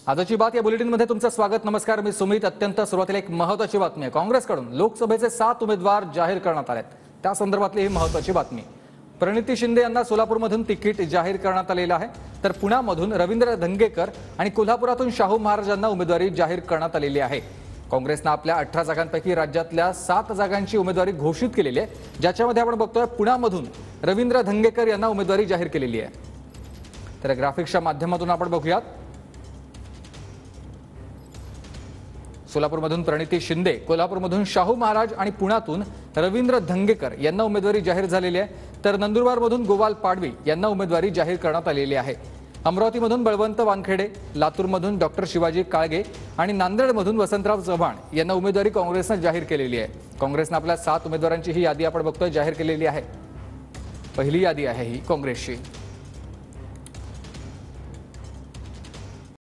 आजची बात या बुलेटिनमध्ये तुमचं स्वागत। नमस्कार, मी सुमित। अत्यंत सुरुवातीला एक महत्त्वाची बातमी आहे। काँग्रेसकडून लोकसभेचे 7 उमेदवार जाहीर करण्यात आलेत। त्या संदर्भातली ही महत्त्वाची बातमी। प्रणिती शिंदे यांना सोलापूरमधून तिकीट जाहीर करण्यात आलेलं आहे, तर पुण्यामधून रवींद्र धंगेकर आणि कोल्हापुरातून शाहू महाराज यांना उमेदवारी जाहीर करण्यात आलेली आहे। काँग्रेसने आपल्या 18 जागांपैकी राज्यातल्या 7 जागांची उमेदवारी घोषित केलेली आहे, ज्याच्यामध्ये आपण बघतोय पुण्यामधून रवींद्र धंगेकर यांना उमेदवारी जाहीर केलेली आहे। तर ग्राफिक्सच्या माध्यमातून आपण बघूयात। सोलापूरमधून प्रणिती शिंदे, कोल्हापूरमधून शाहू महाराज आणि पुण्यातून रवींद्र धंगेकर यांना उमेदवारी जाहीर झालेली आहे, तर नंदुरबारमधून गोपाल पाडवी यांना उमेदवारी जाहीर करण्यात आलेली आहे। अमरावतीमधून बळवंत वानखेडे, लातूरमधून डॉक्टर शिवाजी काळगे आणि नांदेडमधून वसंतराव चव्हाण यांना उमेदवारी काँग्रेसने जाहीर केलेली आहे। काँग्रेसने आपल्या 7 उमेदवारांची ही यादी आपण बघतोय जाहीर केलेली आहे। पहिली यादी आहे ही काँग्रेसची।